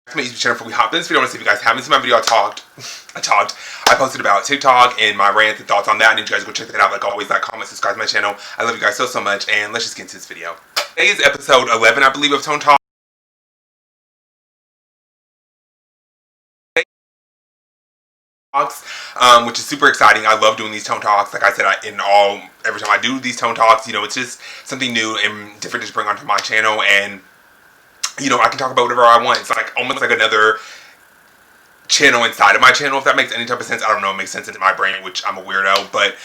To my YouTube channel before we hop in this video. I want to see if you guys haven't seen my video. I posted about TikTok and my rants and thoughts on that. I need you guys to go check that out. Like always, like, comment, subscribe to my channel. I love you guys so much, and let's just get into this video. Today is episode 11, I believe, of Tone Talks. Which is super exciting. I love doing these Tone Talks. Like I said, every time I do these Tone Talks, you know, it's just something new and different to bring onto my channel, and you know, I can talk about whatever I want. It's like almost like another channel inside of my channel, if that makes any type of sense. I don't know, it makes sense into my brain, which I'm a weirdo. But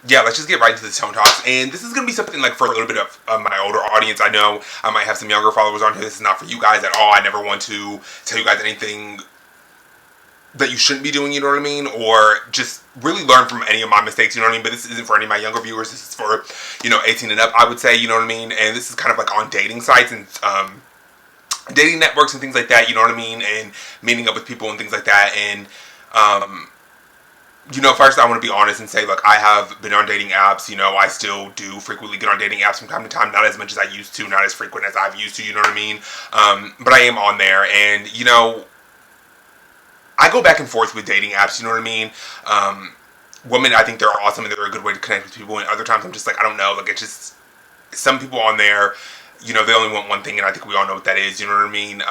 yeah, let's just get right into the Tone Talks. And this is going to be something like for a little bit of my older audience. I know I might have some younger followers on here. This is not for you guys at all. I never want to tell you guys anything that you shouldn't be doing, you know what I mean? Or just really learn from any of my mistakes, you know what I mean? But this isn't for any of my younger viewers. This is for, you know, 18 and up, I would say, you know what I mean? And this is kind of like on dating sites and dating networks and things like that, you know what I mean, and meeting up with people and things like that. And you know, first I want to be honest and say, look, I have been on dating apps. You know, I still do frequently get on dating apps from time to time, not as much as I used to, not as frequent as I've used to, you know what I mean, but I am on there. And you know, I go back and forth with dating apps, you know what I mean. Women, I think they're awesome and they're a good way to connect with people, and other times I'm just like, I don't know, like, it's just some people on there, you know, they only want one thing, and I think we all know what that is, you know what I mean?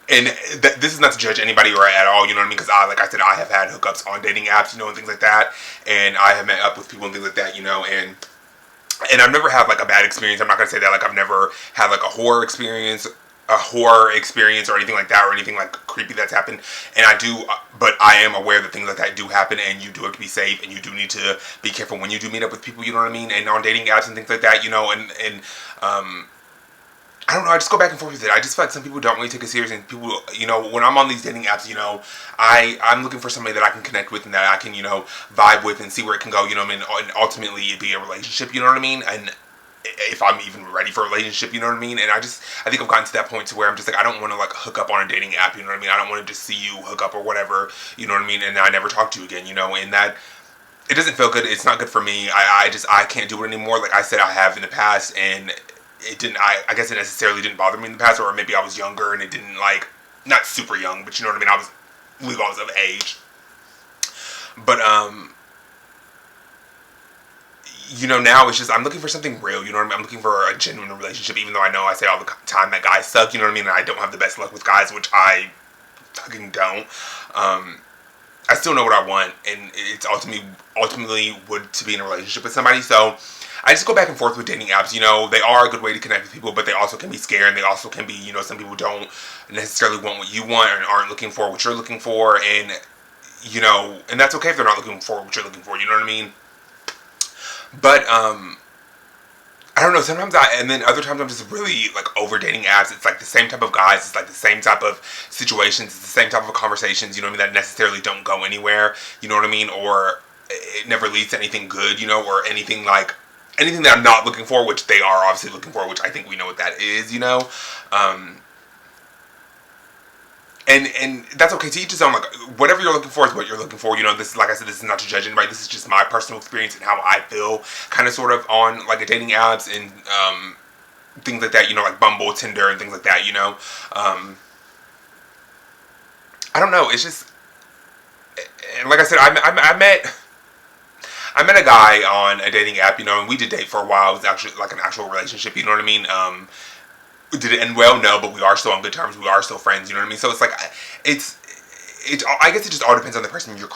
And this is not to judge anybody or at all, you know what I mean? Because like I said, I have had hookups on dating apps, you know, and things like that. And I have met up with people and things like that, you know, and I've never had like a bad experience. I'm not going to say that, like, I've never had like a horror experience or anything like that, or anything like creepy that's happened. And but I am aware that things like that do happen, and you do have to be safe, and you do need to be careful when you do meet up with people, you know what I mean, and on dating apps and things like that, you know, and I don't know, I just go back and forth with it. I just feel like some people don't really take it serious, and people, you know, when I'm on these dating apps, you know, I'm looking for somebody that I can connect with and that I can, you know, vibe with and see where it can go, you know what I mean, and ultimately it be a relationship, you know what I mean, and if I'm even ready for a relationship, you know what I mean. And I think I've gotten to that point to where I'm just like, I don't want to like hook up on a dating app, you know what I mean. I don't want to just see you hook up or whatever, you know what I mean, and I never talk to you again, you know, and that, it doesn't feel good. It's not good for me. I can't do it anymore. Like I said, I have in the past, and it didn't, I guess it necessarily didn't bother me in the past, or maybe I was younger and it didn't, like, not super young, but you know what I mean, I was of age. But you know, now it's just, I'm looking for something real, you know what I mean? I'm looking for a genuine relationship, even though I know I say all the time that guys suck, you know what I mean? And I don't have the best luck with guys, which I fucking don't. I still know what I want, and it's ultimately would to be in a relationship with somebody. So I just go back and forth with dating apps. You know, they are a good way to connect with people, but they also can be scary, and they also can be, you know, some people don't necessarily want what you want and aren't looking for what you're looking for, and you know, and that's okay if they're not looking for what you're looking for, you know what I mean? But I don't know, sometimes and then other times I'm just really like over dating apps. It's like the same type of guys, it's like the same type of situations, it's the same type of conversations, you know what I mean, that necessarily don't go anywhere, you know what I mean, or it never leads to anything good, you know, or anything that I'm not looking for, which they are obviously looking for, which I think we know what that is, you know. And that's okay to each his own. Like, whatever you're looking for is what you're looking for. You know, this is, like I said, this is not to judge anybody. This is just my personal experience and how I feel, kind of, sort of, on like a dating apps and things like that. You know, like Bumble, Tinder, and things like that. You know, I don't know. It's just, and like I said, I met a guy on a dating app. You know, and we did date for a while. It was actually like an actual relationship. You know what I mean? Did it end well? No, but we are still on good terms. We are still friends. You know what I mean? So it's like, I guess it just all depends on the person you're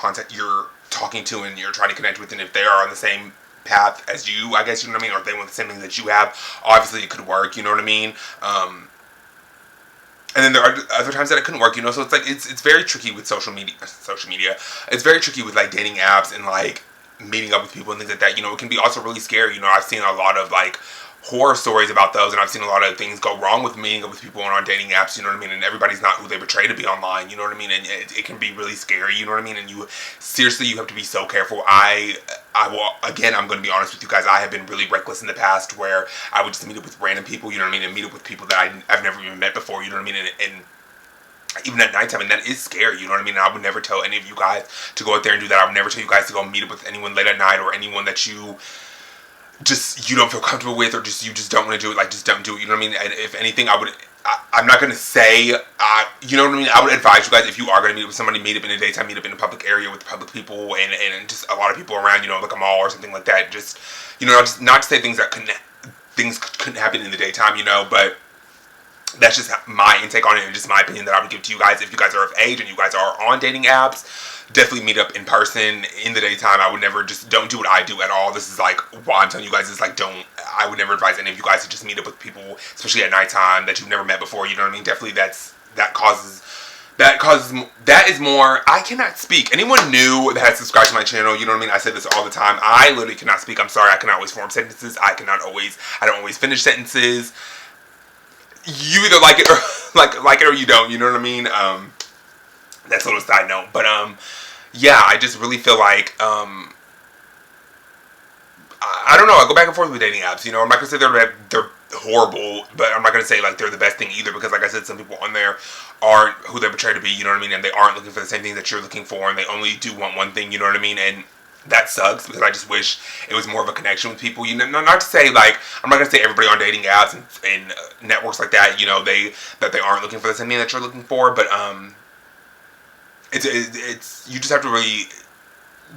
talking to and you're trying to connect with, and if they are on the same path as you, I guess, you know what I mean, or if they want the same thing that you have, obviously it could work. You know what I mean? And then there are other times that it couldn't work. You know, so it's like it's very tricky with social media. It's very tricky with like dating apps and like meeting up with people and things like that. You know, it can be also really scary. You know, I've seen a lot of like horror stories about those, and I've seen a lot of things go wrong with meeting up with people on dating apps, you know what I mean, and everybody's not who they portray to be online, you know what I mean, and it can be really scary, you know what I mean, and you have to be so careful. I'm going to be honest with you guys, I have been really reckless in the past where I would just meet up with random people, you know what I mean, and meet up with people that I've never even met before, you know what I mean, and even at nighttime, and that is scary, you know what I mean, and I would never tell any of you guys to go out there and do that. I would never tell you guys to go meet up with anyone late at night, or anyone that you don't feel comfortable with, or you just don't want to do it. Like, just don't do it, you know what I mean? And if anything, I would I'm not going to say, you know what I mean? I would advise you guys, if you are going to meet up with somebody, meet up in the daytime, meet up in a public area with public people and just a lot of people around, like a mall or something like that. Just, just not to say things couldn't happen in the daytime, but that's just my intake on it and just my opinion that I would give to you guys. If you guys are of age and you guys are on dating apps, definitely meet up in person in the daytime. I would never don't do what I do at all. This is like why I'm telling you guys is like I would never advise any of you guys to just meet up with people, especially at nighttime, that you've never met before. You know what I mean? Definitely that is more. I cannot speak. Anyone new that has subscribed to my channel, you know what I mean? I say this all the time. I literally cannot speak. I'm sorry. I cannot always form sentences. I don't always finish sentences. You either like it or like it or you don't. You know what I mean? That's a little side note, but yeah, I just really feel like I don't know. I go back and forth with dating apps. I'm not gonna say they're horrible, but I'm not gonna say like they're the best thing either, because like I said, some people on there aren't who they portray to be. You know what I mean? And they aren't looking for the same thing that you're looking for, and they only do want one thing. You know what I mean? And that sucks, because I just wish it was more of a connection with people. Not to say like I'm not gonna say everybody on dating apps and networks like that. That they aren't looking for the same thing that you're looking for, but it's you just have to really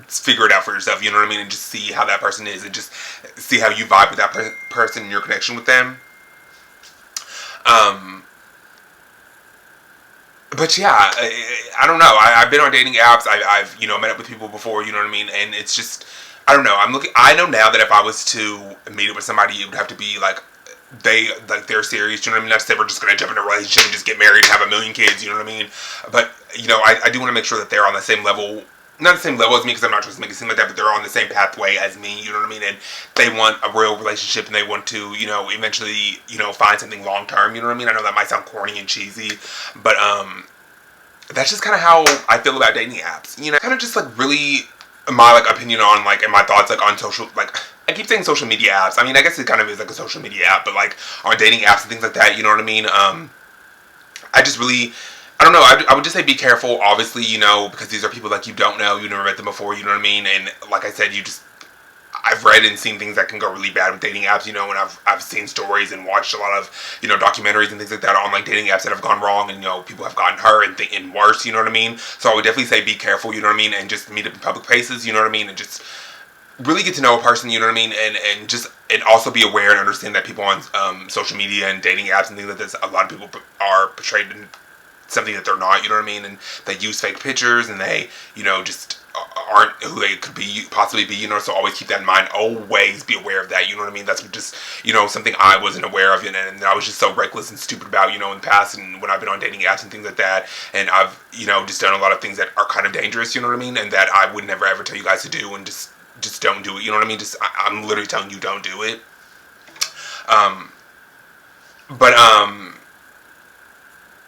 figure it out for yourself. You know what I mean? And just see how that person is, and just see how you vibe with that person and your connection with them. But yeah, I don't know. I've been on dating apps. I've met up with people before. You know what I mean? And it's just, I don't know. I know now that if I was to meet up with somebody, it would have to be like they're serious. You know what I mean? Not to say we're just gonna jump into a relationship and just get married and have a million kids. You know what I mean? But I do want to make sure that they're on the same level. Not the same level as me, because I'm not trying to make it seem like that, but they're on the same pathway as me, you know what I mean? And they want a real relationship, and they want to, eventually, find something long term, you know what I mean? I know that might sound corny and cheesy, but that's just kind of how I feel about dating apps. Kind of just like really my like opinion on like and my thoughts like on social, like I keep saying social media apps. I mean, I guess it kind of is like a social media app, but like on dating apps and things like that, you know what I mean? I just really, I don't know. I would just say be careful, obviously, because these are people like you don't know. You never met them before, you know what I mean? And like I said, I've read and seen things that can go really bad with dating apps, and I've seen stories and watched a lot of, documentaries and things like that on like dating apps that have gone wrong, and, people have gotten hurt and worse, you know what I mean? So I would definitely say be careful, you know what I mean? And just meet up in public places, you know what I mean? And just really get to know a person, you know what I mean? And also be aware and understand that people on social media and dating apps and things like this, a lot of people are portrayed in something that they're not, you know what I mean? And they use fake pictures, and they, just aren't who they could possibly be, so always keep that in mind. Always be aware of that, you know what I mean? That's just, something I wasn't aware of, and I was just so reckless and stupid about, in the past, and when I've been on dating apps and things like that, and I've, just done a lot of things that are kind of dangerous, you know what I mean? And that I would never ever tell you guys to do, and just don't do it, you know what I mean? I'm literally telling you, don't do it.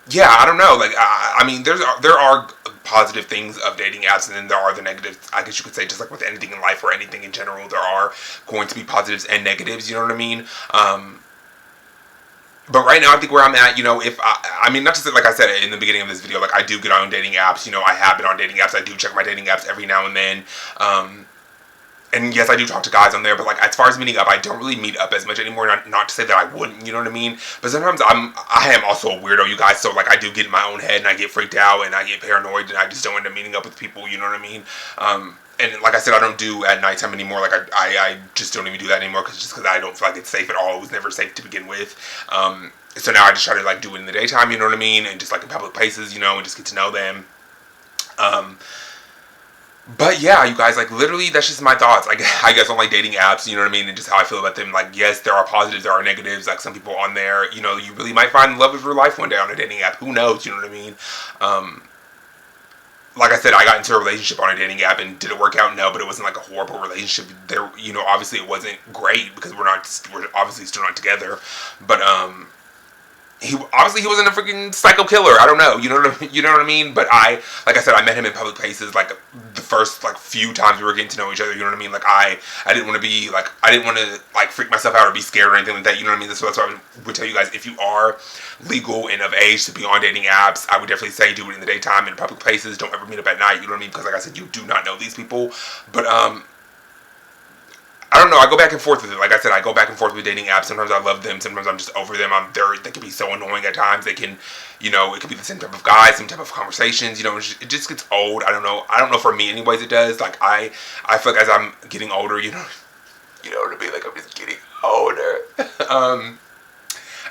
Yeah, I don't know. Like, I mean, there are positive things of dating apps, and then there are the negatives. I guess you could say, just like with anything in life or anything in general, there are going to be positives and negatives. You know what I mean? But right now, I think where I'm at, if I mean, not to say, like I said in the beginning of this video, like I do get on dating apps. I have been on dating apps. I do check my dating apps every now and then. And yes, I do talk to guys on there, but like as far as meeting up, I don't really meet up as much anymore. Not to say that I wouldn't, you know what I mean? But sometimes I am also a weirdo, you guys. So like I do get in my own head, and I get freaked out, and I get paranoid, and I just don't end up meeting up with people. You know what I mean? And like I said, I don't do at nighttime anymore. Like I just don't even do that anymore, because I don't feel like it's safe at all. It was never safe to begin with. So now I just try to like do it in the daytime. You know what I mean? And just like in public places, and just get to know them. But yeah, you guys, like literally, that's just my thoughts. Like I guess on like dating apps, you know what I mean, and just how I feel about them. Like yes, there are positives, there are negatives. Like some people on there, you really might find the love of your life one day on a dating app. Who knows? You know what I mean? Like I said, I got into a relationship on a dating app, and did it work out? No, but it wasn't like a horrible relationship. There, obviously it wasn't great, because we're obviously still not together. But he wasn't a freaking psycho killer. I don't know. You know what I mean? But like I said, I met him in public places. Like the first like few times we were getting to know each other. You know what I mean? Like I didn't want to be like, I didn't want to like freak myself out or be scared or anything like that. You know what I mean? So that's why I would tell you guys, if you are legal and of age to be on dating apps, I would definitely say do it in the daytime in public places. Don't ever meet up at night. You know what I mean? Because like I said, you do not know these people. But I don't know. I go back and forth with it. Like I said, I go back and forth with dating apps. Sometimes I love them. Sometimes I'm just over them. They can be so annoying at times. They can, it could be the same type of guys, same type of conversations. It just gets old. I don't know. I don't know for me, anyways. It does. Like I feel like as I'm getting older, you know what I mean. Like I'm just getting older.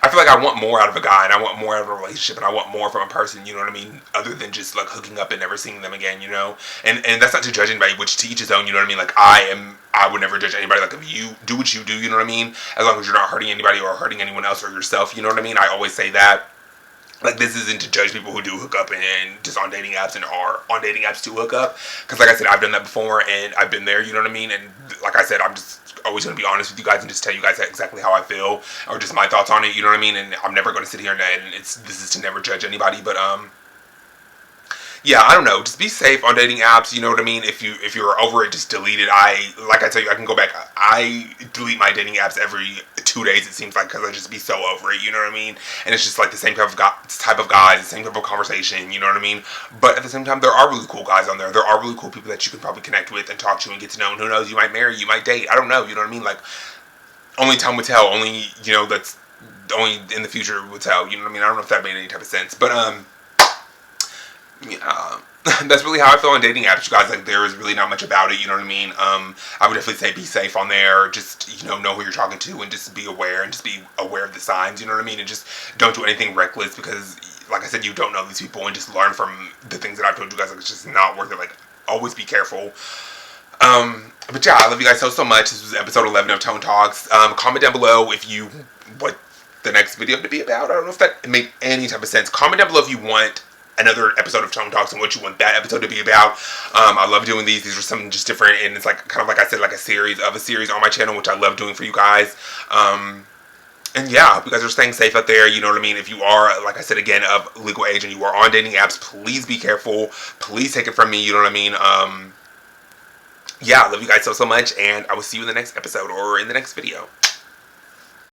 I feel like I want more out of a guy, and I want more out of a relationship, and I want more from a person, you know what I mean, other than just, like, hooking up and never seeing them again, and that's not to judge anybody, which to each his own, you know what I mean, like, I would never judge anybody, like, if you do what you do, you know what I mean, as long as you're not hurting anybody or hurting anyone else or yourself, you know what I mean, I always say that. Like, this isn't to judge people who do hook up and just on dating apps and are on dating apps to hook up, because like I said, I've done that before, and I've been there, you know what I mean, and like I said, I'm just always going to be honest with you guys and just tell you guys exactly how I feel, or just my thoughts on it, you know what I mean, and I'm never going to sit here and this is to never judge anybody, but yeah, I don't know. Just be safe on dating apps. You know what I mean. If you're over it, just delete it. Like I tell you, I can go back. I delete my dating apps every 2 days. It seems like, because I just be so over it. You know what I mean. And it's just like the same type of guys, the same type of conversation. You know what I mean. But at the same time, there are really cool guys on there. There are really cool people that you can probably connect with and talk to and get to know. And who knows? You might marry. You might date. I don't know. You know what I mean. Like, only time will tell. Only that's only in the future will tell. You know what I mean. I don't know if that made any type of sense, but yeah, that's really how I feel on dating apps, you guys. Like, there is really not much about it, you know what I mean? I would definitely say be safe on there. Just, know who you're talking to, and just be aware, and just be aware of the signs, you know what I mean? And just don't do anything reckless, because, like I said, you don't know these people, and just learn from the things that I've told you guys. Like, it's just not worth it. Like, always be careful. But yeah, I love you guys so much. This was episode 11 of Tone Talks. Comment down below what the next video to be about. I don't know if that made any type of sense. Comment down below if you want another episode of Tone Talks and what you want that episode to be about. I love doing these. These are something just different, and it's like kind of like I said, like a series on my channel, which I love doing for you guys. And yeah, I hope you guys are staying safe out there. You know what I mean? If you are, like I said again, of legal age and you are on dating apps, please be careful. Please take it from me. You know what I mean? Yeah, I love you guys so much, and I will see you in the next episode or in the next video.